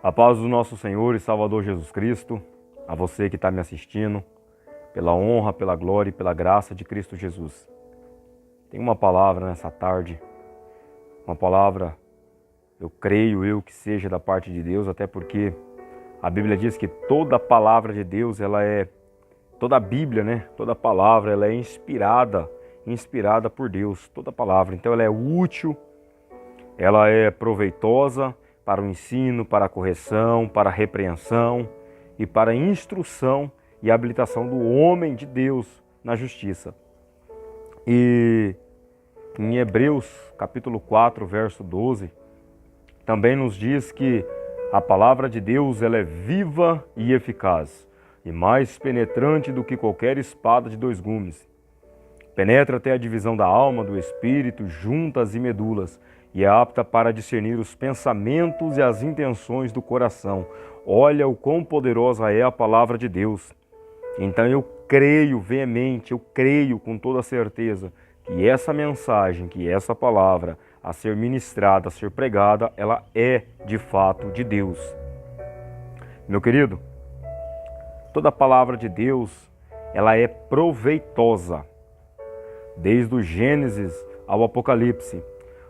A paz do nosso Senhor e Salvador Jesus Cristo, a você que está me assistindo, pela honra, pela glória e pela graça de Cristo Jesus. Tem uma palavra nessa tarde, uma palavra, eu creio que seja da parte de Deus, até porque a Bíblia diz que toda palavra de Deus, toda a Bíblia, né? Toda palavra, ela é inspirada por Deus, toda palavra. Então ela é útil, ela é proveitosa para o ensino, para a correção, para a repreensão e para a instrução e habilitação do homem de Deus na justiça. E em Hebreus capítulo 4, verso 12, também nos diz que a palavra de Deus ela é viva e eficaz, e mais penetrante do que qualquer espada de dois gumes. Penetra até a divisão da alma, do espírito, juntas e medulas, e é apta para discernir os pensamentos e as intenções do coração. Olha o quão poderosa é a palavra de Deus. Então eu creio veemente, eu creio com toda certeza que essa mensagem, que essa palavra a ser ministrada, a ser pregada, ela é de fato de Deus. Meu querido, toda palavra de Deus, ela é proveitosa. Desde o Gênesis ao Apocalipse,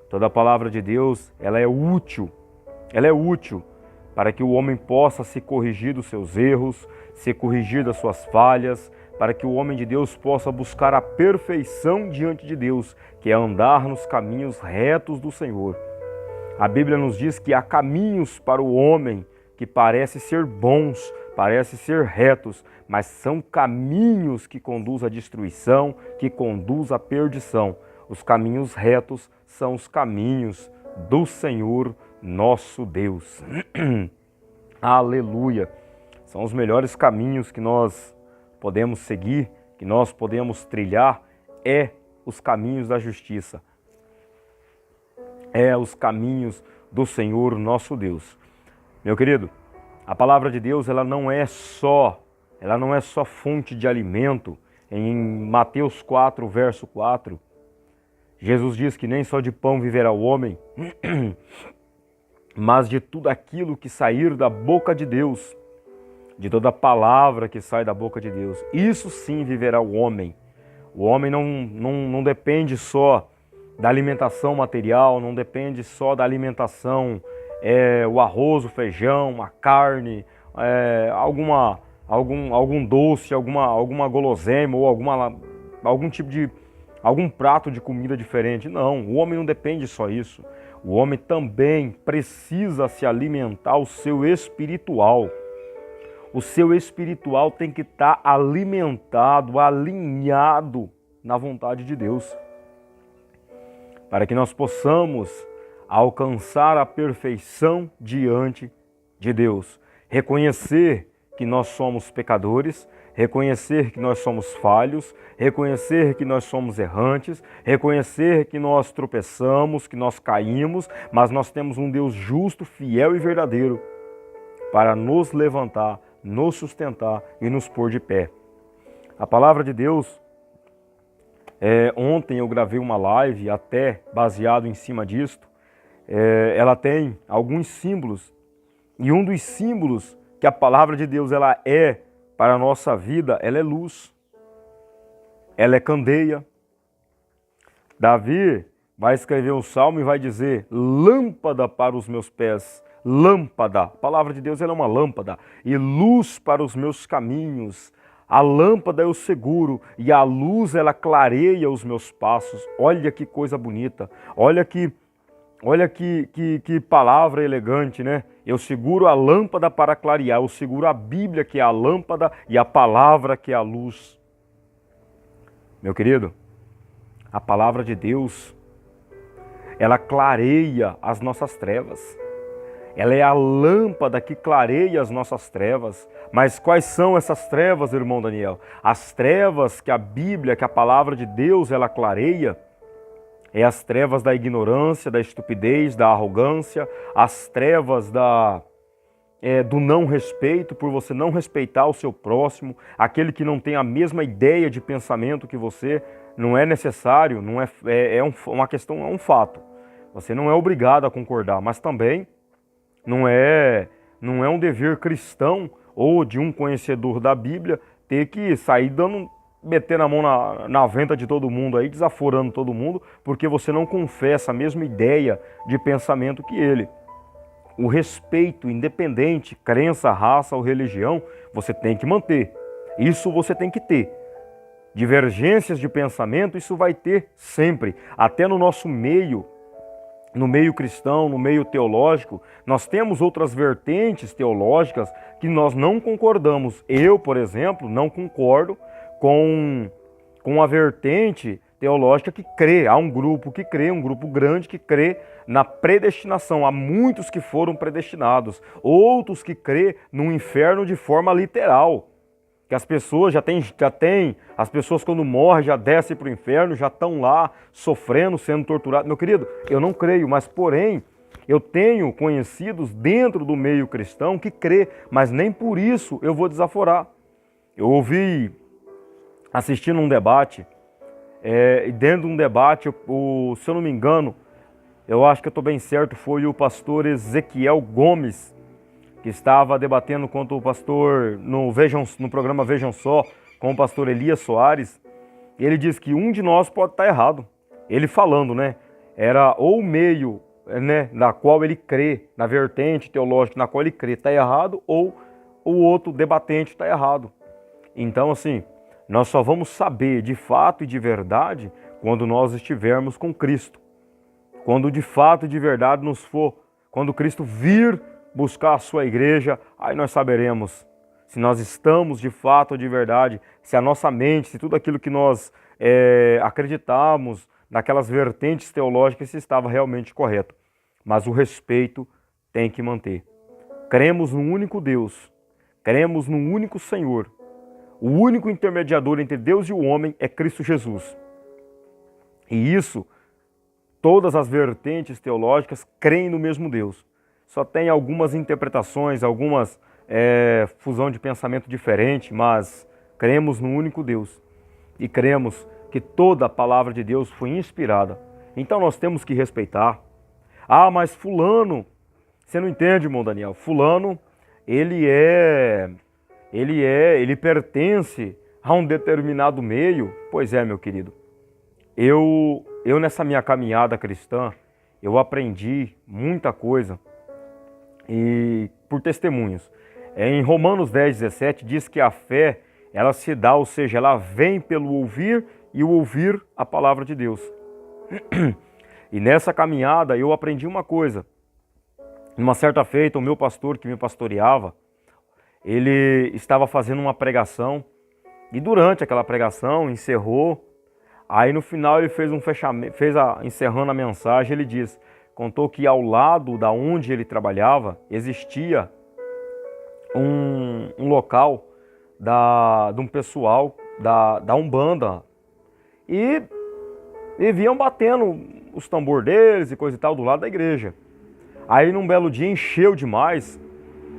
toda a palavra de Deus, ela é útil para que o homem possa se corrigir dos seus erros, se corrigir das suas falhas, para que o homem de Deus possa buscar a perfeição diante de Deus, que é andar nos caminhos retos do Senhor. A Bíblia nos diz que há caminhos para o homem que parecem ser bons, parecem ser retos, mas são caminhos que conduzem à destruição, que conduzem à perdição. Os caminhos retos são os caminhos do Senhor nosso Deus. Aleluia! São os melhores caminhos que nós podemos seguir, que nós podemos trilhar, os caminhos da justiça. Os caminhos do Senhor nosso Deus. Meu querido, a palavra de Deus ela não é só fonte de alimento. Em Mateus 4, verso 4, Jesus diz que nem só de pão viverá o homem, mas de tudo aquilo que sair da boca de Deus, de toda palavra que sai da boca de Deus. Isso sim viverá o homem. O homem não depende só da alimentação material, não depende só da alimentação, o arroz, o feijão, a carne, algum doce, alguma guloseima ou algum prato de comida diferente. Não, o homem não depende só isso. O homem também precisa se alimentar o seu espiritual. O seu espiritual tem que estar alimentado, alinhado na vontade de Deus, para que nós possamos alcançar a perfeição diante de Deus. Reconhecer que nós somos pecadores, reconhecer que nós somos falhos, reconhecer que nós somos errantes, reconhecer que nós tropeçamos, que nós caímos, mas nós temos um Deus justo, fiel e verdadeiro para nos levantar, nos sustentar e nos pôr de pé. A palavra de Deus, ontem eu gravei uma live até baseado em cima disto. Ela tem alguns símbolos, e um dos símbolos que a palavra de Deus ela é para a nossa vida, ela é luz, ela é candeia. Davi vai escrever um salmo e vai dizer: lâmpada para os meus pés, lâmpada. A palavra de Deus ela é uma lâmpada e luz para os meus caminhos. A lâmpada eu seguro e a luz ela clareia os meus passos. Olha que coisa bonita, olha que palavra elegante, né? Eu seguro a lâmpada para clarear, eu seguro a Bíblia que é a lâmpada e a palavra que é a luz. Meu querido, a palavra de Deus, ela clareia as nossas trevas. Ela é a lâmpada que clareia as nossas trevas. Mas quais são essas trevas, irmão Daniel? As trevas que a Bíblia, que a palavra de Deus, ela clareia, as trevas da ignorância, da estupidez, da arrogância, as trevas do não respeito, por você não respeitar o seu próximo, aquele que não tem a mesma ideia de pensamento que você. Não é necessário, não uma questão, é um fato. Você não é obrigado a concordar, mas também não é não é um dever cristão ou de um conhecedor da Bíblia ter que sair metendo a mão na venta de todo mundo aí, desaforando todo mundo, porque você não confessa a mesma ideia de pensamento que ele. O respeito, independente, crença, raça ou religião, você tem que manter. Isso você tem que ter. Divergências de pensamento, isso vai ter sempre. Até no nosso meio, no meio cristão, no meio teológico, nós temos outras vertentes teológicas que nós não concordamos. Eu, por exemplo, não concordo com a vertente teológica que crê. Há um grupo que crê, um grupo grande que crê na predestinação. Há muitos que foram predestinados. Outros que crê no inferno de forma literal. Que as pessoas as pessoas quando morrem já descem para o inferno, já estão lá sofrendo, sendo torturados. Meu querido, eu não creio, mas porém, eu tenho conhecidos dentro do meio cristão que crê, mas nem por isso eu vou desaforar. Eu ouvi, assistindo um debate, e dentro de um debate, se eu não me engano, eu acho que eu estou bem certo, foi o pastor Ezequiel Gomes, que estava debatendo contra o pastor no programa Vejam Só, com o pastor Elias Soares. Ele diz que um de nós pode estar errado. Ele falando, né? Era ou o meio, né, na qual ele crê, na vertente teológica na qual ele crê, está errado, ou o outro debatente está errado. Então, assim, nós só vamos saber de fato e de verdade quando nós estivermos com Cristo. Quando de fato e de verdade quando Cristo vir buscar a sua igreja, aí nós saberemos se nós estamos de fato ou de verdade, se a nossa mente, se tudo aquilo que nós acreditamos naquelas vertentes teológicas, se estava realmente correto. Mas o respeito tem que manter. Cremos no único Deus, cremos no único Senhor. O único intermediador entre Deus e o homem é Cristo Jesus. E isso, todas as vertentes teológicas creem no mesmo Deus. Só tem algumas interpretações, algumas fusão de pensamento diferente, mas cremos no único Deus. E cremos que toda a palavra de Deus foi inspirada. Então nós temos que respeitar. Ah, mas fulano, você não entende, irmão Daniel, fulano, ele pertence a um determinado meio. Pois é, meu querido. Eu nessa minha caminhada cristã, eu aprendi muita coisa. E por testemunhos. Em Romanos 10:17 diz que a fé, ela se dá, ou seja, ela vem pelo ouvir e o ouvir a palavra de Deus. E nessa caminhada eu aprendi uma coisa. Numa certa feita, o meu pastor que me pastoreava, ele estava fazendo uma pregação e durante aquela pregação encerrou. Aí no final ele fez um fechamento, encerrando a mensagem, ele contou que ao lado da onde ele trabalhava existia um local de um pessoal da Umbanda e vinham batendo os tambor deles e coisa e tal do lado da igreja. Aí num belo dia encheu demais,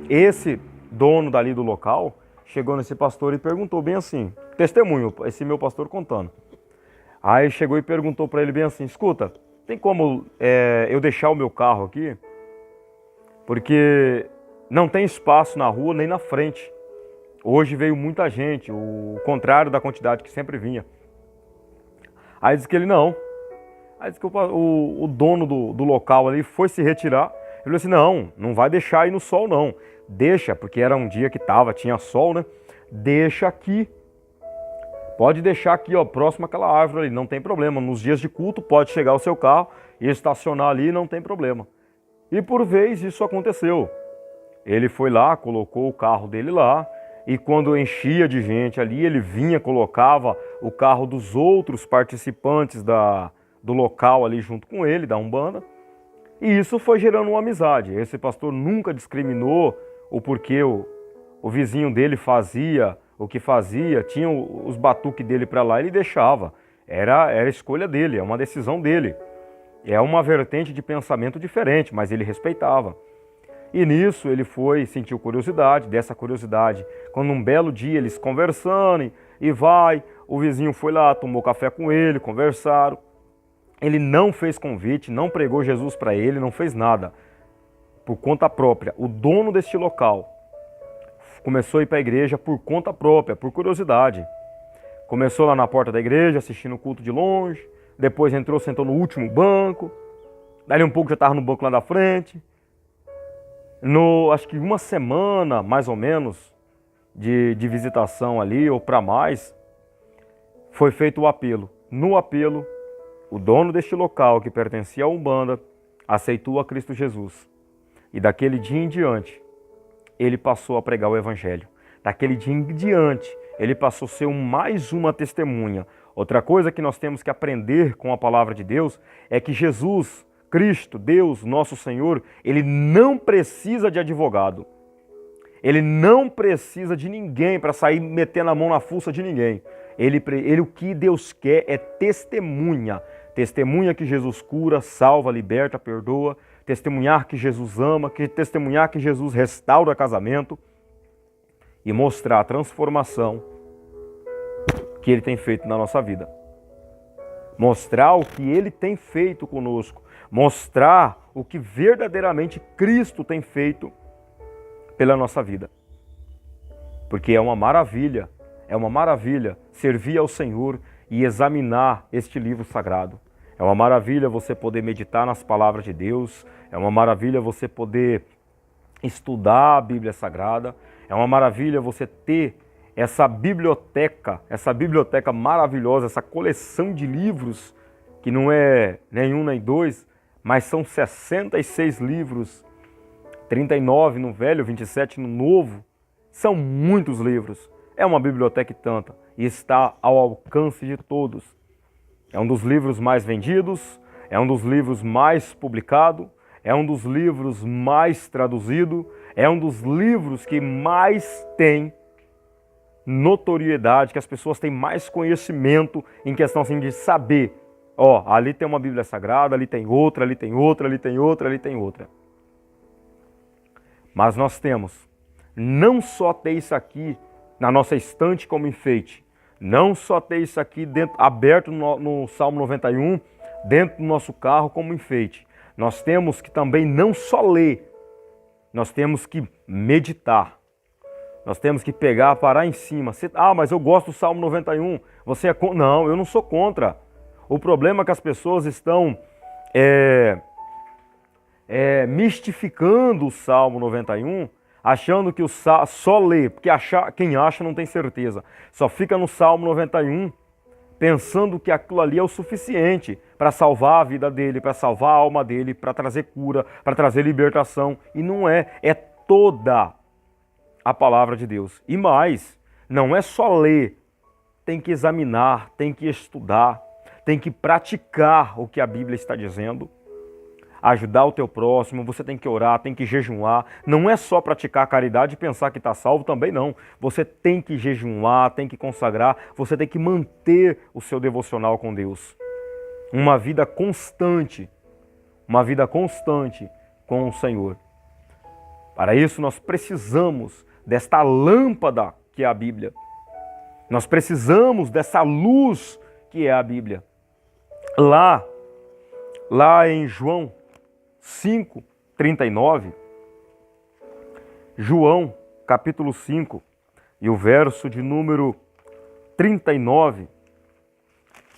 esse dono dali do local chegou nesse pastor e perguntou bem assim, testemunho, esse meu pastor contando. Aí chegou e perguntou para ele bem assim, escuta, tem como eu deixar o meu carro aqui? Porque não tem espaço na rua nem na frente. Hoje veio muita gente, o contrário da quantidade que sempre vinha. Aí disse que ele não. Aí disse que o dono do local ali foi se retirar. Ele falou assim, não vai deixar aí no sol não. Deixa, porque era um dia que tinha sol, né? Deixa aqui. Pode deixar aqui, ó, próximo àquela árvore ali, não tem problema. Nos dias de culto pode chegar o seu carro e estacionar ali, não tem problema. E por vez isso aconteceu. Ele foi lá, colocou o carro dele lá, e quando enchia de gente ali, ele vinha, colocava o carro dos outros participantes do local ali junto com ele, da Umbanda. E isso foi gerando uma amizade. Esse pastor nunca discriminou o porquê o vizinho dele fazia o que fazia, tinha os batuques dele para lá, ele deixava. Era a escolha dele, é uma decisão dele. É uma vertente de pensamento diferente, mas ele respeitava. E nisso ele sentiu curiosidade, dessa curiosidade, quando um belo dia eles conversando, o vizinho foi lá, tomou café com ele, conversaram. Ele não fez convite, não pregou Jesus para ele, não fez nada. por conta própria. O dono deste local começou a ir para a igreja por conta própria, por curiosidade. Começou lá na porta da igreja, assistindo o culto de longe. Depois entrou, sentou no último banco. Dali um pouco já estava no banco lá da frente. Acho que uma semana, mais ou menos, de visitação ali, ou para mais, foi feito o apelo. No apelo, o dono deste local, que pertencia a Umbanda, aceitou a Cristo Jesus. E daquele dia em diante, ele passou a pregar o Evangelho. Daquele dia em diante, ele passou a ser mais uma testemunha. Outra coisa que nós temos que aprender com a palavra de Deus é que Jesus, Cristo, Deus, nosso Senhor, ele não precisa de advogado. Ele não precisa de ninguém para sair metendo a mão na fuça de ninguém. O que Deus quer é testemunha. Testemunha que Jesus cura, salva, liberta, perdoa. Testemunhar que Jesus ama, testemunhar que Jesus restaura casamento. E mostrar a transformação que Ele tem feito na nossa vida. Mostrar o que Ele tem feito conosco. Mostrar o que verdadeiramente Cristo tem feito pela nossa vida. Porque é uma maravilha servir ao Senhor e examinar este livro sagrado. É uma maravilha você poder meditar nas palavras de Deus. É uma maravilha você poder estudar a Bíblia Sagrada. É uma maravilha você ter essa biblioteca maravilhosa, essa coleção de livros, que não é nenhum nem dois, mas são 66 livros, 39 no Velho, 27 no Novo. São muitos livros. É uma biblioteca e tanta, e está ao alcance de todos. É um dos livros mais vendidos, é um dos livros mais publicados, é um dos livros mais traduzidos, é um dos livros que mais tem notoriedade, que as pessoas têm mais conhecimento em questão assim, de saber. Ali tem uma Bíblia Sagrada, ali tem outra, ali tem outra, ali tem outra, ali tem outra. Mas nós temos não só ter isso aqui na nossa estante como enfeite, não só ter isso aqui aberto no Salmo 91, dentro do nosso carro como enfeite. Nós temos que também não só ler, nós temos que meditar. Nós temos que parar em cima. Mas eu gosto do Salmo 91. Você é contra? Não, eu não sou contra. O problema é que as pessoas estão mistificando o Salmo 91, achando que só lê, porque quem acha não tem certeza. Só fica no Salmo 91 pensando que aquilo ali é o suficiente para salvar a vida dele, para salvar a alma dele, para trazer cura, para trazer libertação. E não é. É toda a palavra de Deus. E mais, não é só ler. Tem que examinar, tem que estudar, tem que praticar o que a Bíblia está dizendo. Ajudar o teu próximo, você tem que orar, tem que jejuar. Não é só praticar a caridade e pensar que está salvo, também não. Você tem que jejuar, tem que consagrar, você tem que manter o seu devocional com Deus. Uma vida constante com o Senhor. Para isso nós precisamos desta lâmpada que é a Bíblia. Nós precisamos dessa luz que é a Bíblia. Lá em João 5:39, João capítulo 5 e o verso de número 39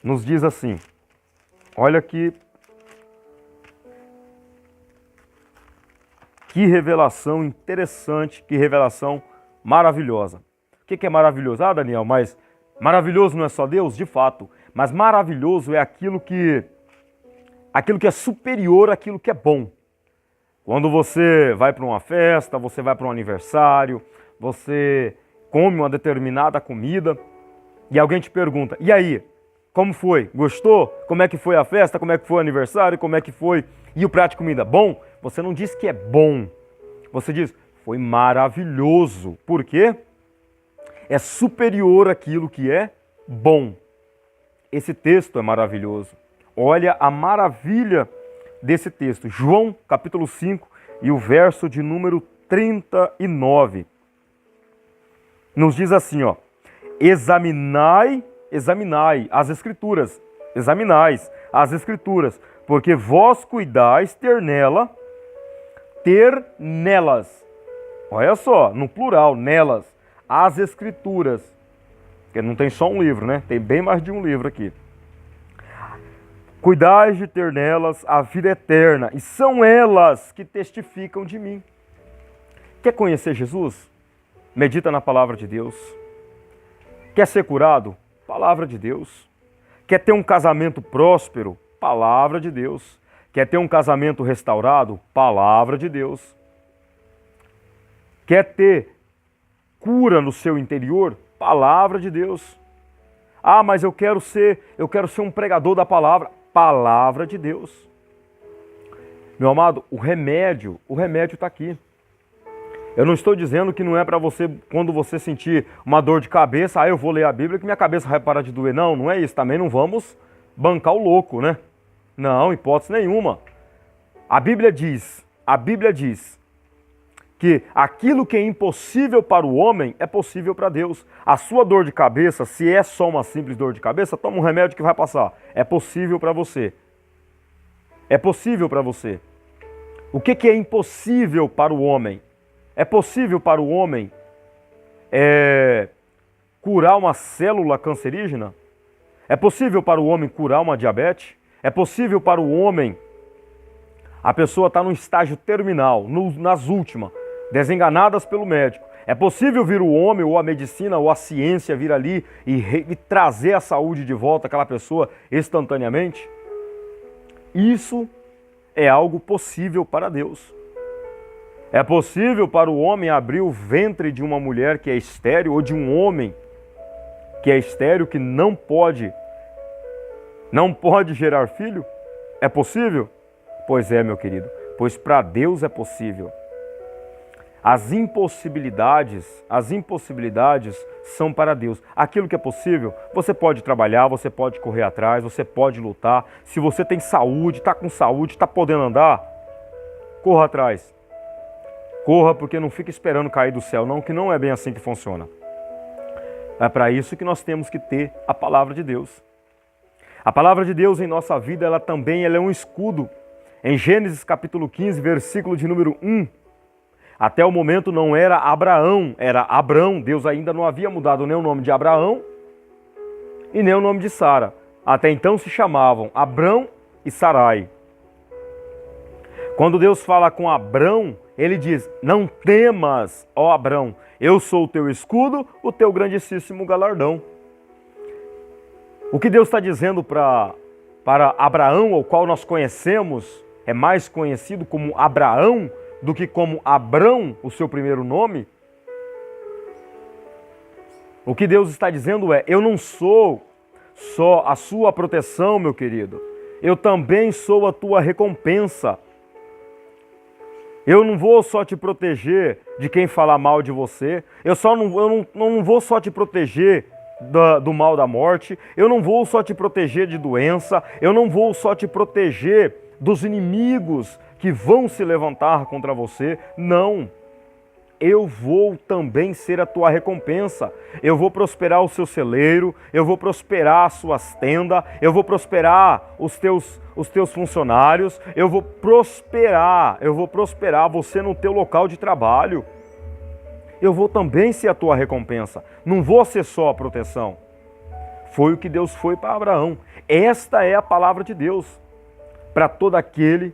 nos diz assim, olha que revelação interessante, que revelação maravilhosa. O que é maravilhoso? Daniel, mas maravilhoso não é só Deus? De fato, mas maravilhoso é aquilo que é superior àquilo que é bom. Quando você vai para uma festa, você vai para um aniversário, você come uma determinada comida e alguém te pergunta, e aí, como foi? Gostou? Como é que foi a festa? Como é que foi o aniversário? Como é que foi? E o prato de comida? Bom? Você não diz que é bom. Você diz, foi maravilhoso. Por quê? É superior àquilo que é bom. Esse texto é maravilhoso. Olha a maravilha desse texto. João, capítulo 5, e o verso de número 39. Nos diz assim, examinai as Escrituras, examinais as Escrituras, porque vós cuidais ter ter nelas, olha só, no plural, nelas, as Escrituras, porque não tem só um livro, né? Tem bem mais de um livro aqui. Cuidais de ter nelas a vida eterna, e são elas que testificam de mim. Quer conhecer Jesus? Medita na palavra de Deus. Quer ser curado? Palavra de Deus. Quer ter um casamento próspero? Palavra de Deus. Quer ter um casamento restaurado? Palavra de Deus. Quer ter cura no seu interior? Palavra de Deus. Ah, mas eu quero ser um pregador da palavra. Palavra de Deus. Meu amado, o remédio está aqui. Eu não estou dizendo que não é para você, quando você sentir uma dor de cabeça, eu vou ler a Bíblia que minha cabeça vai parar de doer. Não, não é isso. Também não vamos bancar o louco, né? Não, hipótese nenhuma. A Bíblia diz que aquilo que é impossível para o homem é possível para Deus. A sua dor de cabeça, se é só uma simples dor de cabeça, toma um remédio que vai passar. É possível para você. É possível para você. O que é impossível para o homem? É possível para o homem curar uma célula cancerígena? É possível para o homem curar uma diabetes? É possível para o homem, a pessoa está no estágio terminal, nas últimas, desenganadas pelo médico. É possível vir o homem, ou a medicina, ou a ciência vir ali e trazer a saúde de volta àquela pessoa instantaneamente? Isso é algo possível para Deus. É possível para o homem abrir o ventre de uma mulher que é estéril, ou de um homem que é estéril, que não pode gerar filho? É possível? Pois é, meu querido, pois para Deus é possível. As impossibilidades são para Deus. Aquilo que é possível, você pode trabalhar, você pode correr atrás, você pode lutar. Se você tem saúde, está com saúde, está podendo andar, corra atrás. Corra, porque não fica esperando cair do céu, não, que não é bem assim que funciona. É para isso que nós temos que ter a palavra de Deus. A palavra de Deus em nossa vida, ela é um escudo. Em Gênesis capítulo 15, versículo de número 1, até o momento não era Abraão, era Abrão. Deus ainda não havia mudado nem o nome de Abraão e nem o nome de Sara. Até então se chamavam Abrão e Sarai. Quando Deus fala com Abrão, ele diz: não temas, ó Abrão, eu sou o teu escudo, o teu grandíssimo galardão. O que Deus está dizendo para Abraão, ao qual nós conhecemos, é mais conhecido como Abraão do que como Abrão, o seu primeiro nome. O que Deus está dizendo é: eu não sou só a sua proteção, meu querido, eu também sou a tua recompensa. Eu não vou só te proteger de quem falar mal de você, eu não vou só te proteger do mal da morte, eu não vou só te proteger de doença, eu não vou só te proteger dos inimigos que vão se levantar contra você. Não, eu vou também ser a tua recompensa. Eu vou prosperar o seu celeiro, eu vou prosperar as suas tendas, eu vou prosperar os teus funcionários, eu vou prosperar você no teu local de trabalho. Eu vou também ser a tua recompensa, não vou ser só a proteção. Foi o que Deus foi para Abraão. Esta é a palavra de Deus para todo aquele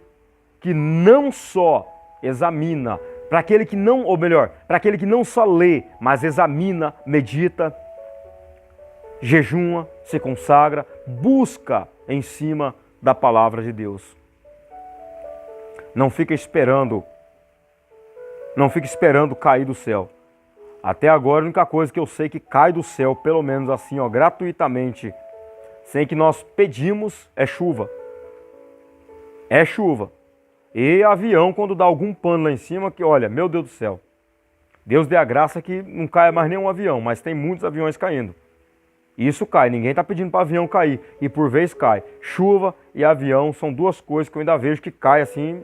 que não só examina, para aquele que não, ou melhor, para aquele que não só lê, mas examina, medita, jejuma, se consagra, busca em cima da palavra de Deus. Não fica esperando cair do céu. Até agora a única coisa que eu sei que cai do céu, pelo menos assim, ó, gratuitamente, sem que nós pedimos, é chuva. É chuva. E avião, quando dá algum pano lá em cima, que olha, meu Deus do céu, Deus dê a graça que não caia mais nenhum avião, mas tem muitos aviões caindo. Isso cai, ninguém está pedindo para avião cair, e por vez cai. Chuva e avião são duas coisas que eu ainda vejo que cai assim.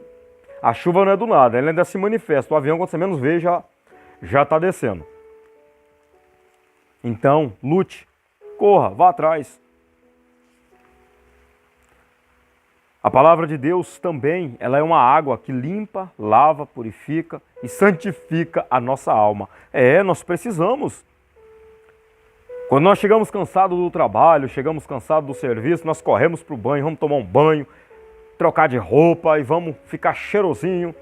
A chuva não é do nada, ela ainda se manifesta. O avião, quando você menos vê, já está descendo. Então, lute, corra, vá atrás. A palavra de Deus também, ela é uma água que limpa, lava, purifica e santifica a nossa alma. Nós precisamos. Quando nós chegamos cansados do trabalho, chegamos cansados do serviço, nós corremos para o banho, vamos tomar um banho, trocar de roupa e vamos ficar cheirosinho.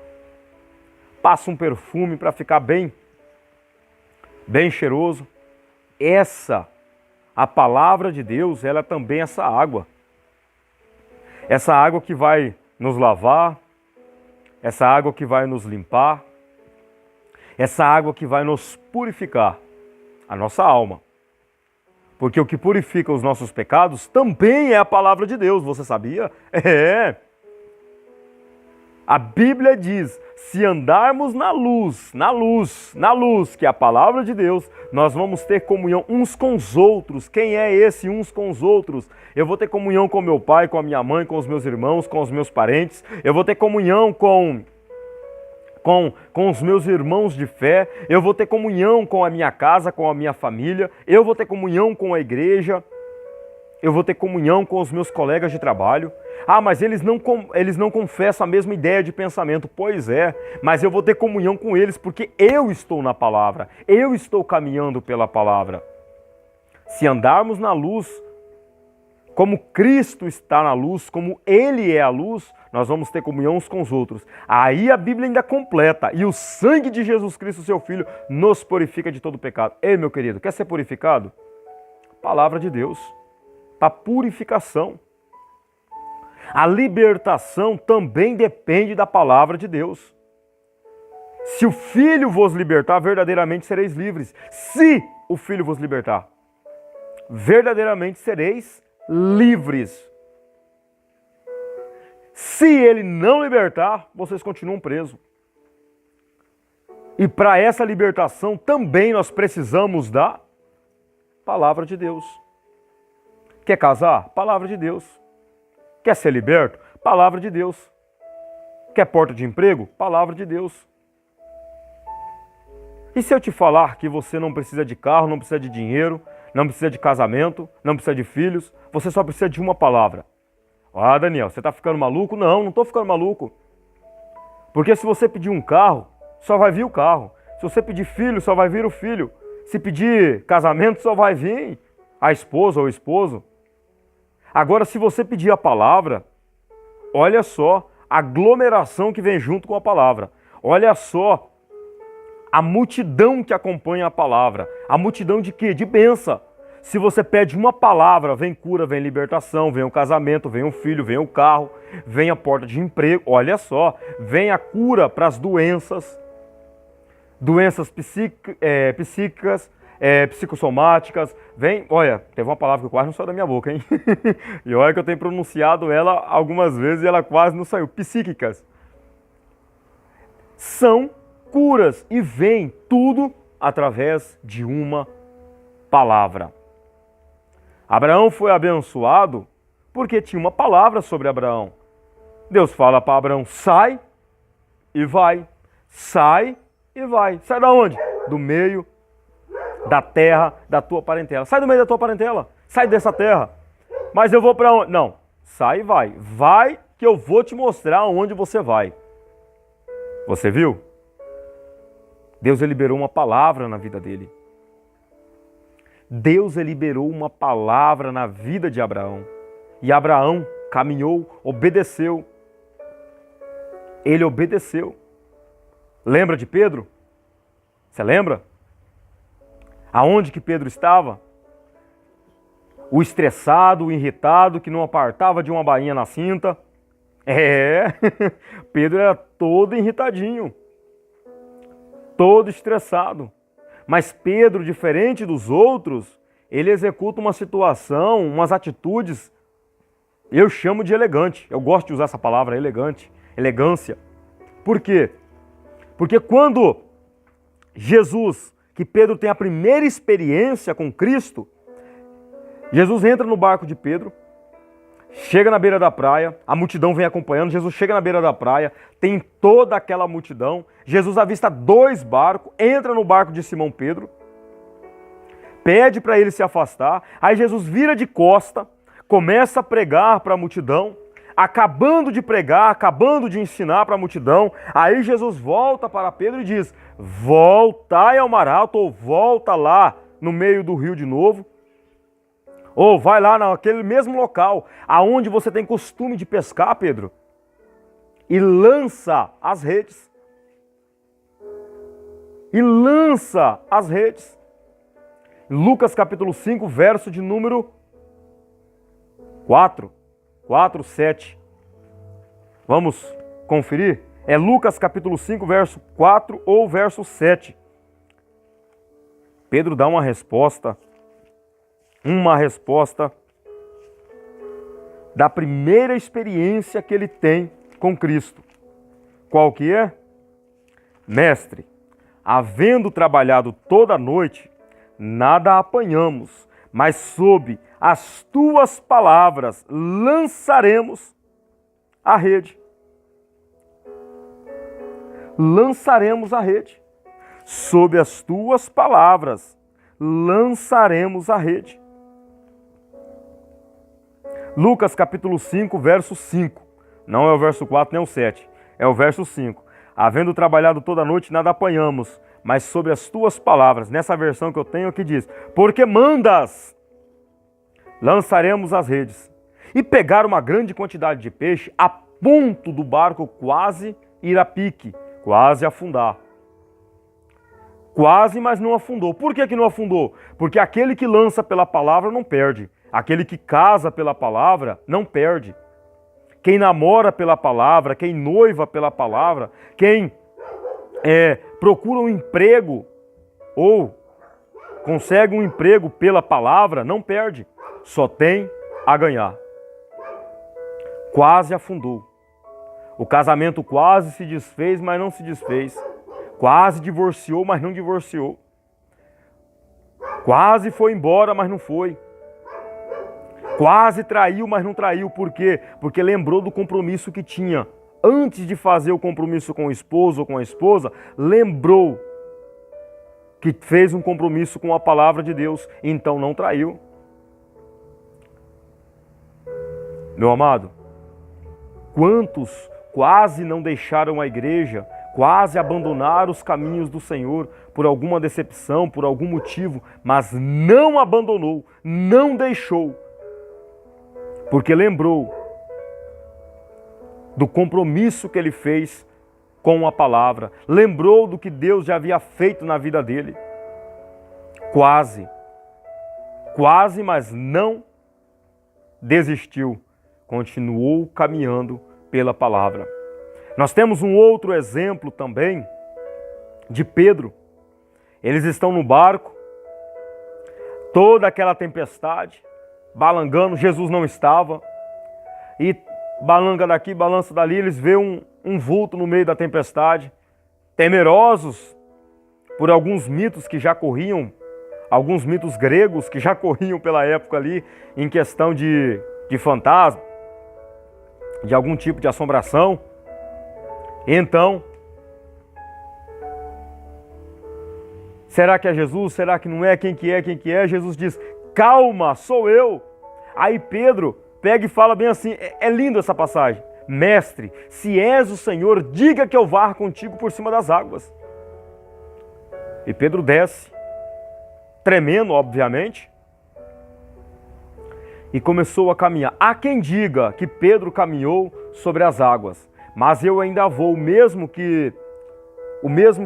Passa um perfume para ficar bem cheiroso. A palavra de Deus, ela é também essa água. Essa água que vai nos lavar, essa água que vai nos limpar, essa água que vai nos purificar, a nossa alma. Porque o que purifica os nossos pecados também é a palavra de Deus, você sabia? A Bíblia diz, se andarmos na luz, que é a palavra de Deus, nós vamos ter comunhão uns com os outros. Quem é esse uns com os outros? Eu vou ter comunhão com meu pai, com a minha mãe, com os meus irmãos, com os meus parentes. Eu vou ter comunhão com os meus irmãos de fé. Eu vou ter comunhão com a minha casa, com a minha família. Eu vou ter comunhão com a igreja. Eu vou ter comunhão com os meus colegas de trabalho. Mas eles não confessam a mesma ideia de pensamento. Pois é, mas eu vou ter comunhão com eles porque eu estou na palavra. Eu estou caminhando pela palavra. Se andarmos na luz, como Cristo está na luz, como Ele é a luz, nós vamos ter comunhão uns com os outros. Aí a Bíblia ainda completa. E o sangue de Jesus Cristo, seu Filho, nos purifica de todo pecado. Ei, meu querido, quer ser purificado? Palavra de Deus. Para purificação. A libertação também depende da palavra de Deus. Se o Filho vos libertar, verdadeiramente sereis livres. Se o Filho vos libertar, verdadeiramente sereis livres. Se Ele não libertar, vocês continuam presos. E para essa libertação também nós precisamos da palavra de Deus. Quer casar? Palavra de Deus. Quer ser liberto? Palavra de Deus. Quer porta de emprego? Palavra de Deus. E se eu te falar que você não precisa de carro, não precisa de dinheiro, não precisa de casamento, não precisa de filhos, você só precisa de uma palavra? Daniel, você está ficando maluco? Não, não estou ficando maluco. Porque se você pedir um carro, só vai vir o carro. Se você pedir filho, só vai vir o filho. Se pedir casamento, só vai vir a esposa ou o esposo. Agora, se você pedir a palavra, olha só a aglomeração que vem junto com a palavra. Olha só a multidão que acompanha a palavra. A multidão de quê? De bênção. Se você pede uma palavra, vem cura, vem libertação, vem o casamento, vem o filho, vem o carro, vem a porta de emprego. Olha só, vem a cura para as doenças psíquicas, psicossomáticas, vem, olha, teve uma palavra que quase não saiu da minha boca, hein? E olha que eu tenho pronunciado ela algumas vezes e ela quase não saiu, psíquicas. São curas e vem tudo através de uma palavra. Abraão foi abençoado porque tinha uma palavra sobre Abraão. Deus fala para Abraão, sai e vai, sai e vai. Sai da onde? Do meio da terra da tua parentela. Sai do meio da tua parentela. Sai dessa terra. Mas eu vou para onde? Não. Sai e vai. Vai que eu vou te mostrar onde você vai. Você viu? Deus liberou uma palavra na vida dele. Deus liberou uma palavra na vida de Abraão. E Abraão caminhou, obedeceu. Ele obedeceu. Lembra de Pedro? Você lembra? Aonde que Pedro estava? O estressado, o irritado, que não apartava de uma bainha na cinta. Pedro era todo irritadinho, todo estressado. Mas Pedro, diferente dos outros, ele executa uma situação, umas atitudes, eu chamo de elegante. Eu gosto de usar essa palavra, elegante, elegância. Por quê? Porque quando Jesus, que Pedro tem a primeira experiência com Cristo, Jesus entra no barco de Pedro, chega na beira da praia, a multidão vem acompanhando, Jesus chega na beira da praia, tem toda aquela multidão, Jesus avista 2 barcos, entra no barco de Simão Pedro, pede para ele se afastar, aí Jesus vira de costa, começa a pregar para a multidão, acabando de pregar, acabando de ensinar para a multidão. Aí Jesus volta para Pedro e diz: voltai ao mar alto, ou volta lá no meio do rio de novo, ou vai lá naquele mesmo local aonde você tem costume de pescar, Pedro, e lança as redes. E lança as redes. Lucas capítulo 5, verso de número 4, 7. Vamos conferir? É Lucas capítulo 5, verso 4 ou verso 7. Pedro dá uma resposta da primeira experiência que ele tem com Cristo. Qual que é? Mestre, havendo trabalhado toda a noite, nada apanhamos, mas sob as tuas palavras lançaremos a rede. Lançaremos a rede. Sob as tuas palavras lançaremos a rede. Lucas capítulo 5, verso 5. Não é o verso 4 nem o 7. É o verso 5. Havendo trabalhado toda a noite, nada apanhamos, mas sobre as tuas palavras, nessa versão que eu tenho aqui diz, porque mandas, lançaremos as redes. E pegaram uma grande quantidade de peixe, a ponto do barco quase ir a pique, quase afundar. Quase, mas não afundou. Por que não afundou? Porque aquele que lança pela palavra não perde. Aquele que casa pela palavra não perde. Quem namora pela palavra, quem noiva pela palavra, quem procura um emprego ou consegue um emprego pela palavra, não perde. Só tem a ganhar. Quase afundou. O casamento quase se desfez, mas não se desfez. Quase divorciou, mas não divorciou. Quase foi embora, mas não foi. Quase traiu, mas não traiu. Por quê? Porque lembrou do compromisso que tinha. Antes de fazer o compromisso com o esposo ou com a esposa, lembrou que fez um compromisso com a palavra de Deus. Então não traiu. Meu amado, quantos quase não deixaram a igreja, quase abandonaram os caminhos do Senhor por alguma decepção, por algum motivo, mas não abandonou, não deixou, porque lembrou do compromisso que ele fez com a palavra, lembrou do que Deus já havia feito na vida dele. Quase, mas não desistiu, continuou caminhando pela palavra. Nós temos um outro exemplo também de Pedro. Eles estão no barco, toda aquela tempestade, balangando, Jesus não estava, e balanga daqui, balança dali, eles veem um vulto no meio da tempestade, temerosos por alguns mitos que já corriam, alguns mitos gregos que já corriam pela época ali, em questão de fantasma, de algum tipo de assombração. Então, será que é Jesus? Será que não é? Quem que é? Quem que é? Jesus diz, calma, sou eu. Aí Pedro pega e fala bem assim, é lindo essa passagem. Mestre, se és o Senhor, diga que eu vá contigo por cima das águas. E Pedro desce, tremendo, obviamente, e começou a caminhar. Há quem diga que Pedro caminhou sobre as águas. Mas eu ainda vou, o mesmo que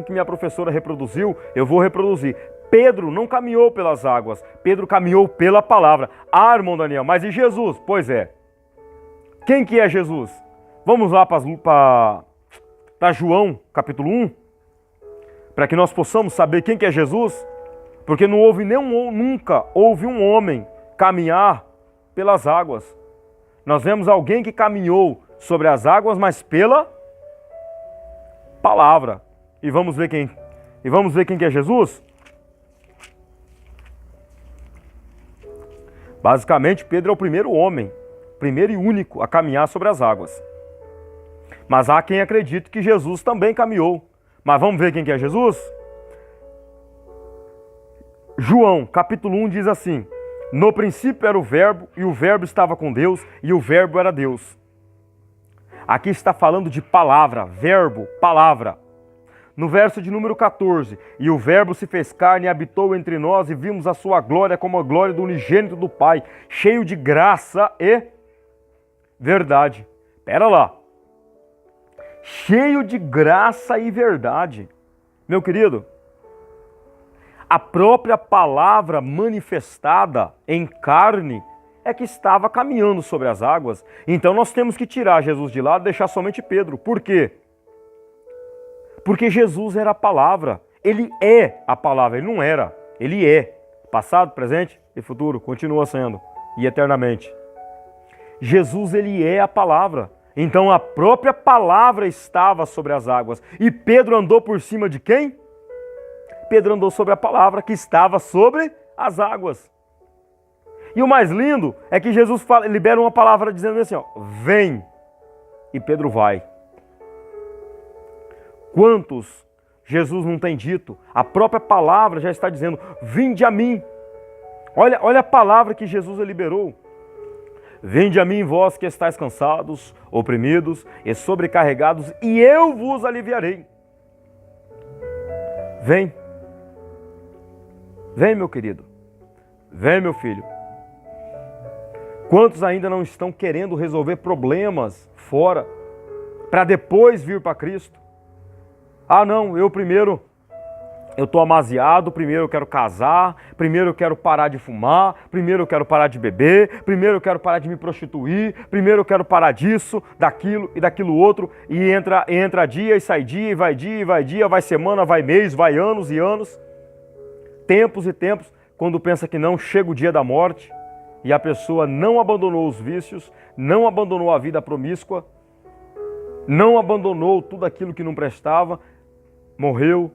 minha professora reproduziu, eu vou reproduzir. Pedro não caminhou pelas águas, Pedro caminhou pela palavra. Ah, irmão Daniel, mas e Jesus? Pois é. Quem que é Jesus? Vamos lá para João, capítulo 1, para que nós possamos saber quem que é Jesus, porque não houve nunca houve um homem caminhar pelas águas. Nós vemos alguém que caminhou sobre as águas, mas pela palavra. E vamos ver quem que é Jesus? Basicamente, Pedro é o primeiro homem, primeiro e único a caminhar sobre as águas. Mas há quem acredite que Jesus também caminhou. Mas vamos ver quem que é Jesus? João, capítulo 1 diz assim: no princípio era o verbo, e o verbo estava com Deus, e o verbo era Deus. Aqui está falando de palavra, verbo, palavra. No verso de número 14, e o verbo se fez carne e habitou entre nós e vimos a sua glória como a glória do unigênito do Pai, cheio de graça e verdade. Pera lá. Cheio de graça e verdade. Meu querido, a própria palavra manifestada em carne é que estava caminhando sobre as águas. Então nós temos que tirar Jesus de lado e deixar somente Pedro. Por quê? Porque Jesus era a palavra. Ele é a palavra, ele não era. Ele é. Passado, presente e futuro. Continua sendo. E eternamente. Jesus, ele é a palavra. Então a própria palavra estava sobre as águas. E Pedro andou por cima de quem? Pedro andou sobre a palavra que estava sobre as águas. E o mais lindo é que Jesus libera uma palavra dizendo assim, ó, vem. E Pedro vai. Quantos Jesus não tem dito? A própria palavra já está dizendo, vinde a mim. Olha a palavra que Jesus liberou. Vinde a mim, vós que estáis cansados, oprimidos e sobrecarregados, e eu vos aliviarei. Vem. Vem, meu querido. Vem, meu filho. Quantos ainda não estão querendo resolver problemas fora, para depois vir para Cristo? Ah, não, eu estou amasiado, primeiro eu quero casar, primeiro eu quero parar de fumar, primeiro eu quero parar de beber, primeiro eu quero parar de me prostituir, primeiro eu quero parar disso, daquilo e daquilo outro, e entra dia e sai dia, e vai dia, vai semana, vai mês, vai anos e anos, tempos e tempos, quando pensa que não, chega o dia da morte, e a pessoa não abandonou os vícios, não abandonou a vida promíscua, não abandonou tudo aquilo que não prestava, morreu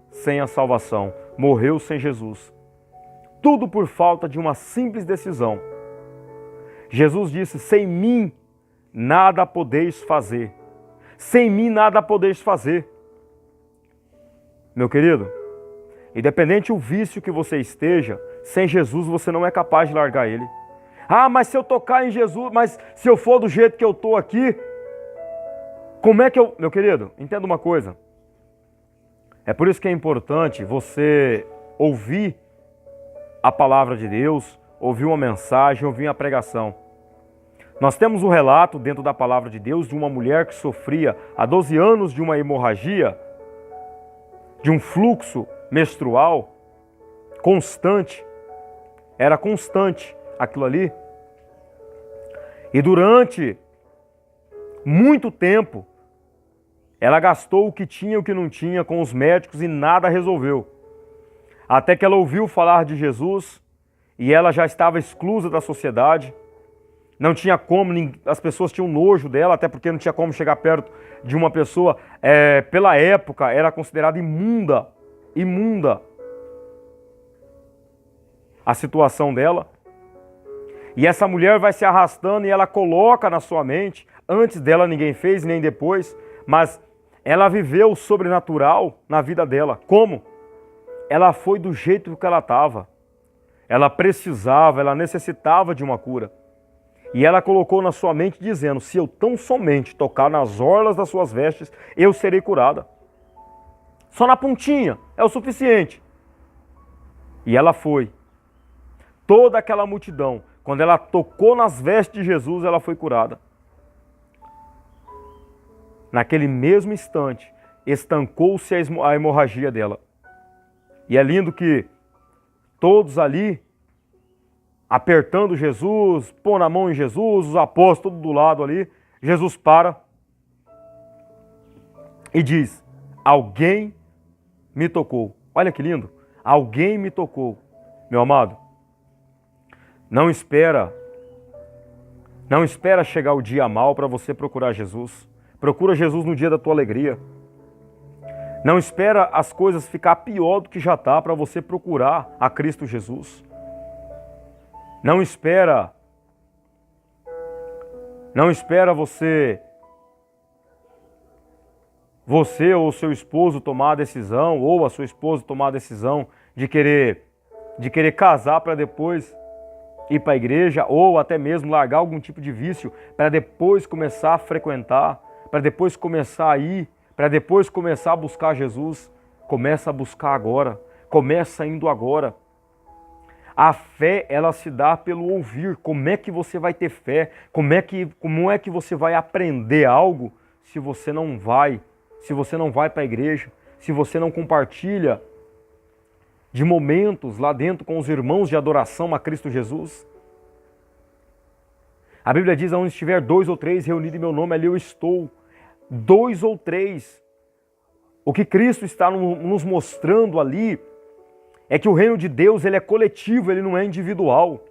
sem a salvação, morreu sem Jesus. Tudo por falta de uma simples decisão. Jesus disse, sem mim nada podeis fazer. Sem mim nada podeis fazer. Meu querido, independente do vício que você esteja, sem Jesus você não é capaz de largar ele. Ah, mas se eu tocar em Jesus, mas se eu for do jeito que eu estou aqui, como é que eu... Meu querido, entenda uma coisa. É por isso que é importante você ouvir a palavra de Deus, ouvir uma mensagem, ouvir uma pregação. Nós temos um relato dentro da palavra de Deus de uma mulher que sofria há 12 anos de uma hemorragia, de um fluxo menstrual constante. Era constante aquilo ali. E durante muito tempo, ela gastou o que tinha e o que não tinha com os médicos e nada resolveu. Até que ela ouviu falar de Jesus e ela já estava exclusa da sociedade. Não tinha como, as pessoas tinham nojo dela, até porque não tinha como chegar perto de uma pessoa, pela época, era considerada imunda a situação dela. E essa mulher vai se arrastando e ela coloca na sua mente, antes dela ninguém fez, nem depois, mas ela viveu o sobrenatural na vida dela. Como? Ela foi do jeito que ela estava. Ela precisava, ela necessitava de uma cura. E ela colocou na sua mente dizendo, se eu tão somente tocar nas orlas das suas vestes, eu serei curada. Só na pontinha, é o suficiente. E ela foi. Toda aquela multidão, quando ela tocou nas vestes de Jesus, ela foi curada. Naquele mesmo instante, estancou-se a hemorragia dela. E é lindo que todos ali, apertando Jesus, pondo a mão em Jesus, os apóstolos do lado ali, Jesus para e diz, alguém me tocou. Olha que lindo, alguém me tocou. Meu amado, não espera chegar o dia mal para você procurar Jesus. Procura Jesus no dia da tua alegria. Não espera as coisas ficar pior do que já está para você procurar a Cristo Jesus. Não espera você ou seu esposo tomar a decisão, ou a sua esposa tomar a decisão de querer casar para depois ir para a igreja ou até mesmo largar algum tipo de vício para depois começar a frequentar, para depois começar a ir, para depois começar a buscar Jesus. Começa a buscar agora, começa indo agora. A fé, ela se dá pelo ouvir. Como é que você vai ter fé? Como é que você vai aprender algo se você não vai para a igreja, se você não compartilha de momentos lá dentro com os irmãos de adoração a Cristo Jesus? A Bíblia diz: onde estiver 2 ou 3 reunidos em meu nome, ali eu estou. 2 ou 3. O que Cristo está nos mostrando ali é que o reino de Deus, ele é coletivo, ele não é individual.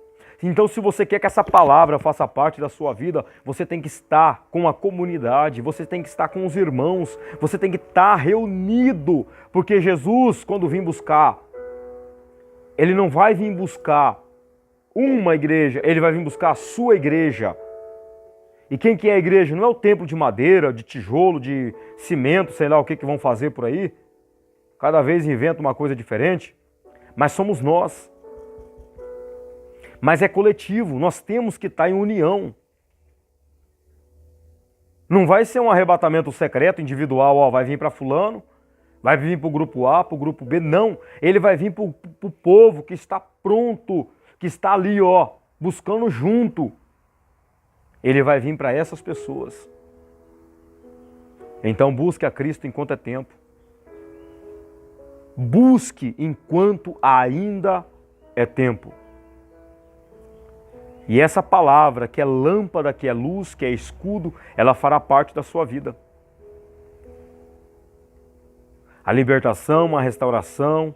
Então, se você quer que essa palavra faça parte da sua vida, você tem que estar com a comunidade, você tem que estar com os irmãos, você tem que estar reunido, porque Jesus, quando vir buscar, ele não vai vir buscar uma igreja, ele vai vir buscar a sua igreja. E quem que é a igreja? Não é o templo de madeira, de tijolo, de cimento, sei lá o que vão fazer por aí. Cada vez inventa uma coisa diferente. Mas somos nós. Mas é coletivo, nós temos que estar em união. Não vai ser um arrebatamento secreto, individual, ó, vai vir para fulano, vai vir para o grupo A, para o grupo B. Não, ele vai vir para o povo que está pronto, que está ali, ó, buscando junto. Ele vai vir para essas pessoas. Então busque a Cristo enquanto é tempo. Busque enquanto ainda é tempo. E essa palavra, que é lâmpada, que é luz, que é escudo, ela fará parte da sua vida. A libertação, a restauração,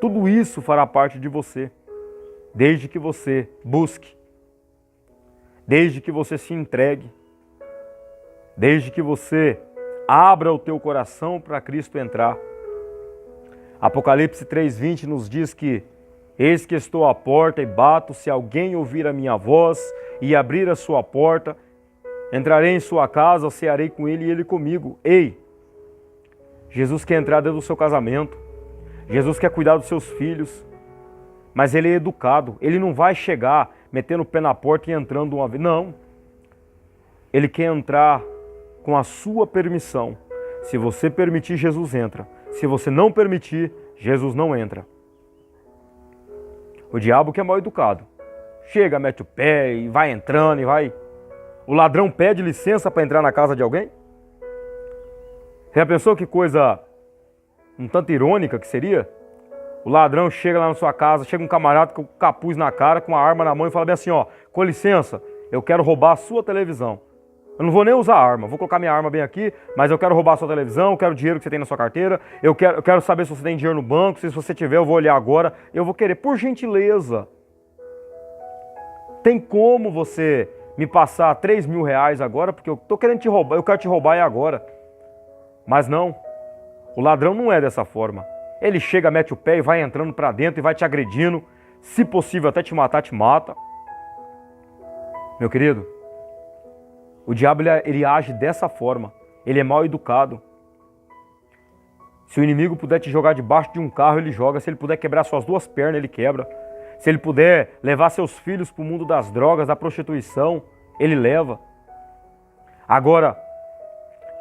tudo isso fará parte de você, desde que você busque, desde que você se entregue, desde que você abra o teu coração para Cristo entrar. Apocalipse 3:20 nos diz que: eis que estou à porta e bato, se alguém ouvir a minha voz e abrir a sua porta, entrarei em sua casa, cearei com ele e ele comigo. Ei, Jesus quer entrar dentro do seu casamento, Jesus quer cuidar dos seus filhos, mas ele é educado, ele não vai chegar metendo o pé na porta e entrando uma vez, não. Ele quer entrar com a sua permissão. Se você permitir, Jesus entra. Se você não permitir, Jesus não entra. O diabo que é mal educado. Chega, mete o pé e vai entrando e vai... O ladrão pede licença para entrar na casa de alguém? Você já pensou que coisa um tanto irônica que seria? O ladrão chega lá na sua casa, chega um camarada com o capuz na cara, com a arma na mão e fala bem assim, ó, com licença, eu quero roubar a sua televisão. Eu não vou nem usar a arma, vou colocar minha arma bem aqui, mas eu quero roubar a sua televisão, eu quero o dinheiro que você tem na sua carteira, eu quero saber se você tem dinheiro no banco, se você tiver eu vou olhar agora, eu vou querer, por gentileza. Tem como você me passar 3 mil reais agora, porque eu tô querendo te roubar, eu quero te roubar é agora. Mas não, o ladrão não é dessa forma. Ele chega, mete o pé e vai entrando pra dentro e vai te agredindo, se possível até te matar, te mata. Meu querido, o diabo ele age dessa forma, ele é mal educado. Se o inimigo puder te jogar debaixo de um carro, ele joga. Se ele puder quebrar suas 2 pernas, ele quebra. Se ele puder levar seus filhos para o mundo das drogas, da prostituição, ele leva. Agora,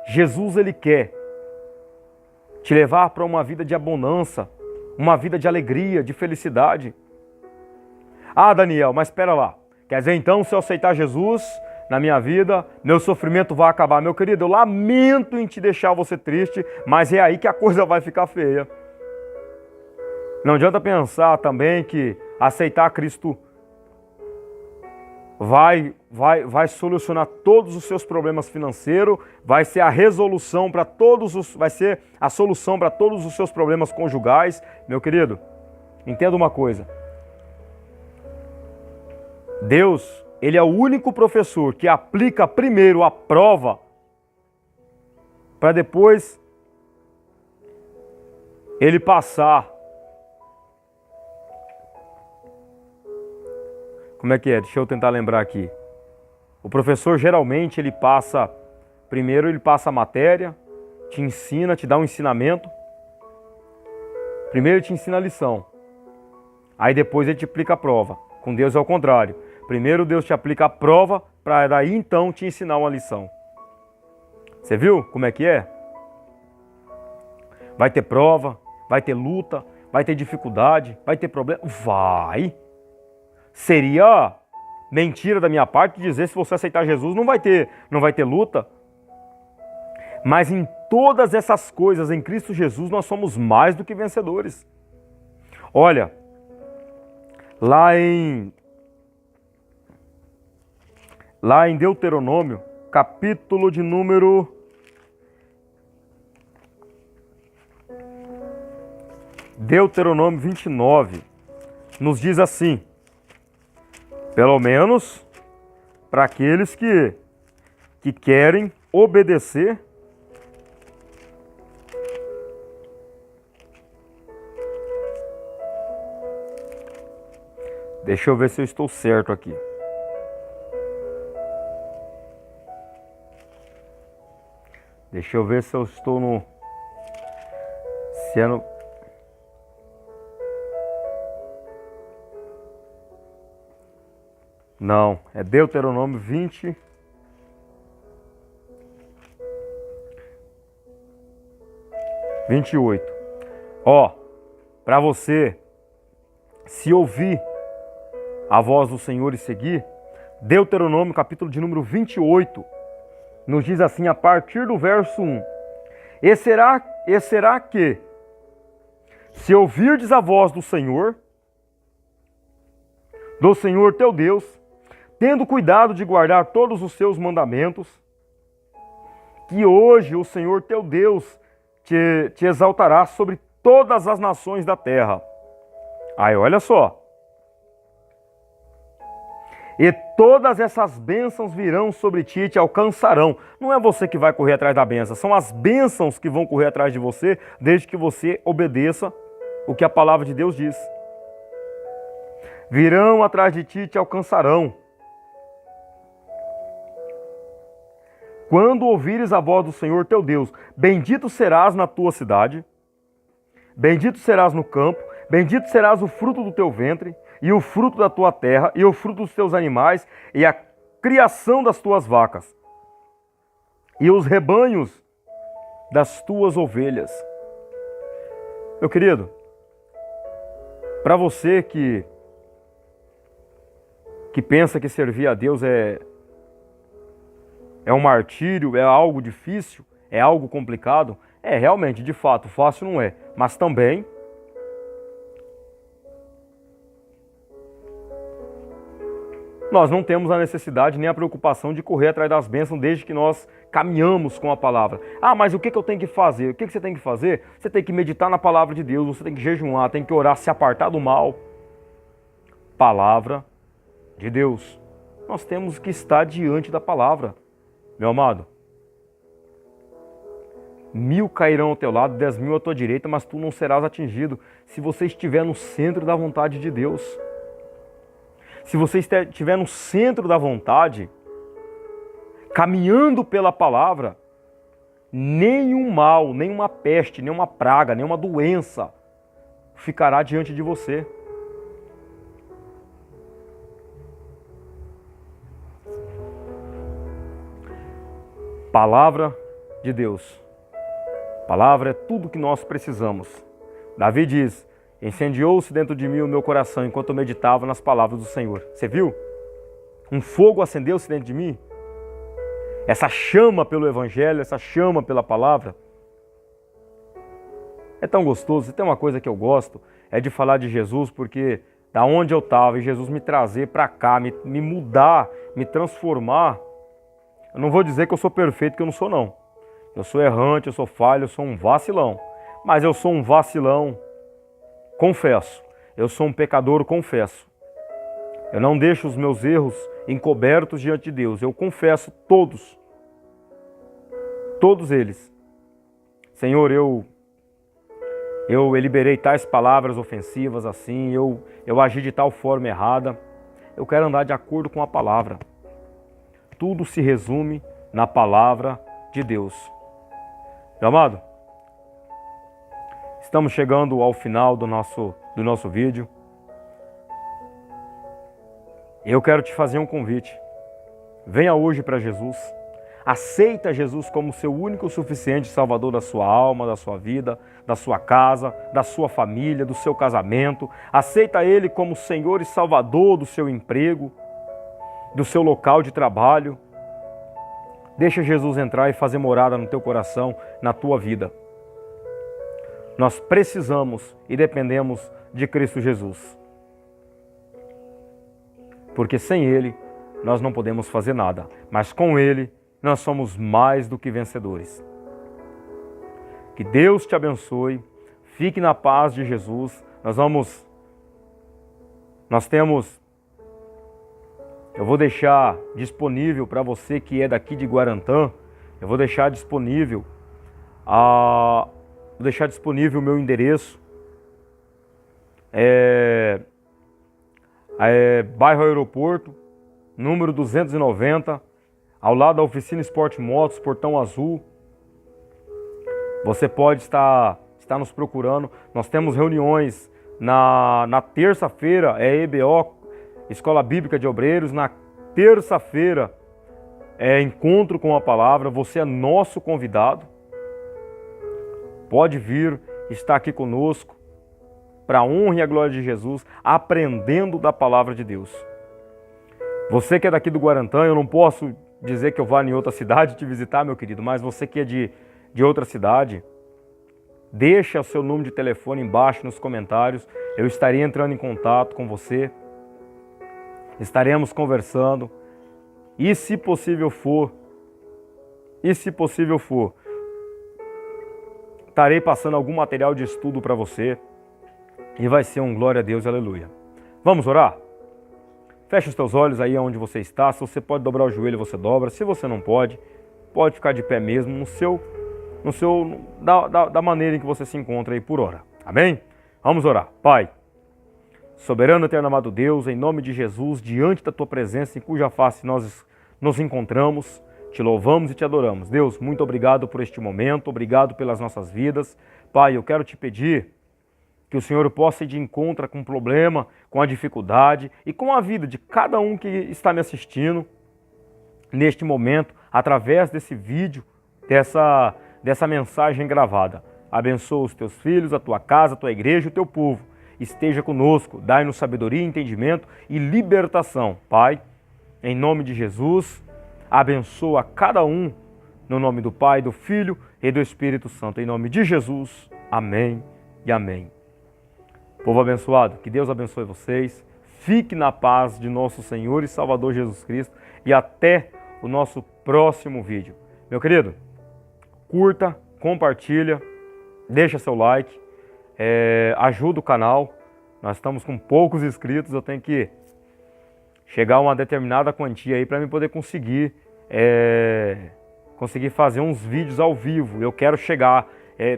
Jesus ele quer te levar para uma vida de abundância, uma vida de alegria, de felicidade. Ah, Daniel, mas espera lá. Quer dizer então, se eu aceitar Jesus na minha vida, meu sofrimento vai acabar. Meu querido, eu lamento em te deixar você triste, mas é aí que a coisa vai ficar feia. Não adianta pensar também que aceitar Cristo vai solucionar todos os seus problemas financeiros, vai ser a resolução para vai ser a solução para todos os seus problemas conjugais. Meu querido, entenda uma coisa. Deus, ele é o único professor que aplica primeiro a prova para depois ele passar. Como é que é? Deixa eu tentar lembrar aqui. O professor geralmente ele passa, primeiro ele passa a matéria, te ensina, te dá um ensinamento. Primeiro ele te ensina a lição. Aí depois ele te aplica a prova. Com Deus é o contrário. Primeiro Deus te aplica a prova para daí então te ensinar uma lição. Você viu como é que é? Vai ter prova, vai ter luta, vai ter dificuldade, vai ter problema. Vai! Seria mentira da minha parte dizer se você aceitar Jesus não vai ter luta. Mas em todas essas coisas, em Cristo Jesus, nós somos mais do que vencedores. Olha, lá em Deuteronômio, capítulo de número 29, nos diz assim, pelo menos para aqueles que querem obedecer Deixa eu ver se eu estou certo aqui. Deixa eu ver se eu estou no... Se é no... Não, é Deuteronômio 28. Ó, para você, se ouvir a voz do Senhor e seguir, Deuteronômio capítulo de número 28, nos diz assim a partir do verso 1. E será que, se ouvirdes a voz do Senhor teu Deus, tendo cuidado de guardar todos os seus mandamentos, que hoje o Senhor teu Deus te exaltará sobre todas as nações da terra. Aí olha só. E todas essas bênçãos virão sobre ti e te alcançarão. Não é você que vai correr atrás da bênção, são as bênçãos que vão correr atrás de você, desde que você obedeça o que a palavra de Deus diz. Virão atrás de ti e te alcançarão. Quando ouvires a voz do Senhor teu Deus, bendito serás na tua cidade, bendito serás no campo, bendito serás o fruto do teu ventre, e o fruto da tua terra, e o fruto dos teus animais, e a criação das tuas vacas, e os rebanhos das tuas ovelhas. Meu querido, para você que pensa que servir a Deus é um martírio, é algo difícil, é algo complicado, realmente, de fato, fácil não é, mas também nós não temos a necessidade nem a preocupação de correr atrás das bênçãos desde que nós caminhamos com a palavra. Ah, mas o que eu tenho que fazer? O que você tem que fazer? Você tem que meditar na palavra de Deus, você tem que jejuar, tem que orar, se apartar do mal. Palavra de Deus. Nós temos que estar diante da palavra, meu amado. 1000 cairão ao teu lado, 10.000 à tua direita, mas tu não serás atingido se você estiver no centro da vontade de Deus. Se você estiver no centro da vontade, caminhando pela palavra, nenhum mal, nenhuma peste, nenhuma praga, nenhuma doença ficará diante de você. Palavra de Deus. Palavra é tudo que nós precisamos. Davi diz: incendiou-se dentro de mim o meu coração enquanto eu meditava nas palavras do Senhor. Você viu? Um fogo acendeu-se dentro de mim. Essa chama pelo Evangelho, essa chama pela palavra. É tão gostoso. Tem uma coisa que eu gosto, é de falar de Jesus, porque da onde eu estava e Jesus me trazer para cá, me mudar, me transformar. Eu não vou dizer que eu sou perfeito, que eu não sou não. Eu sou errante, eu sou falho, eu sou um vacilão. Mas eu sou um vacilão, confesso. Eu sou um pecador, confesso. Eu não deixo os meus erros encobertos diante de Deus. Eu confesso todos. Todos eles. Senhor, eu liberei tais palavras ofensivas assim, eu agi de tal forma errada. Eu quero andar de acordo com a palavra. Tudo se resume na palavra de Deus. Meu amado, estamos chegando ao final do nosso vídeo. Eu quero te fazer um convite. Venha hoje para Jesus. Aceita Jesus como seu único e suficiente Salvador da sua alma, da sua vida, da sua casa, da sua família, do seu casamento. Aceita Ele como Senhor e Salvador do seu emprego, do seu local de trabalho. Deixa Jesus entrar e fazer morada no teu coração, na tua vida. Nós precisamos e dependemos de Cristo Jesus. Porque sem Ele nós não podemos fazer nada, mas com Ele nós somos mais do que vencedores. Que Deus te abençoe, fique na paz de Jesus. Eu vou deixar disponível para você que é daqui de Guarantã, eu vou deixar disponível o meu endereço. Bairro Aeroporto, número 290, ao lado da oficina Esporte Motos, Portão Azul. Você pode estar nos procurando. Nós temos reuniões na terça-feira, EBO, Escola Bíblica de Obreiros. Na terça-feira é Encontro com a Palavra. Você é nosso convidado. Pode vir, estar aqui conosco, para a honra e a glória de Jesus, aprendendo da Palavra de Deus. Você que é daqui do Guarantã, eu não posso dizer que eu vá em outra cidade te visitar, meu querido, mas você que é de outra cidade, deixa o seu número de telefone embaixo nos comentários. Eu estarei entrando em contato com você. Estaremos conversando. E se possível for, estarei passando algum material de estudo para você. E vai ser um glória a Deus, aleluia. Vamos orar? Feche os teus olhos aí onde você está. Se você pode dobrar o joelho, você dobra. Se você não pode, pode ficar de pé mesmo da maneira em que você se encontra aí por hora. Amém? Vamos orar. Pai, soberano, eterno, amado Deus, em nome de Jesus, diante da tua presença em cuja face nós nos encontramos, te louvamos e te adoramos. Deus, muito obrigado por este momento, obrigado pelas nossas vidas. Pai, eu quero te pedir que o Senhor possa ir de encontro com o problema, com a dificuldade e com a vida de cada um que está me assistindo neste momento, através desse vídeo, dessa mensagem gravada. Abençoa os teus filhos, a tua casa, a tua igreja, o teu povo. Esteja conosco, dai-nos sabedoria, entendimento e libertação. Pai, em nome de Jesus, abençoa cada um, no nome do Pai, do Filho e do Espírito Santo. Em nome de Jesus, amém e amém. Povo abençoado, que Deus abençoe vocês. Fique na paz de nosso Senhor e Salvador Jesus Cristo e até o nosso próximo vídeo. Meu querido, curta, compartilha, deixa seu like, ajuda o canal. Nós estamos com poucos inscritos, eu tenho que chegar a uma determinada quantia aí para mim poder conseguir fazer uns vídeos ao vivo. Eu quero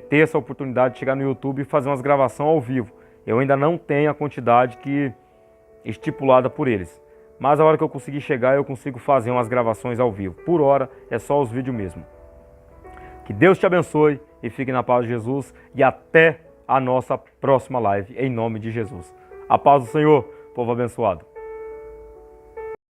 ter essa oportunidade de chegar no YouTube e fazer umas gravações ao vivo. Eu ainda não tenho a quantidade estipulada por eles. Mas a hora que eu conseguir chegar, eu consigo fazer umas gravações ao vivo. Por hora, é só os vídeos mesmo. Que Deus te abençoe e fique na paz de Jesus. E até a nossa próxima live, em nome de Jesus. A paz do Senhor, povo abençoado.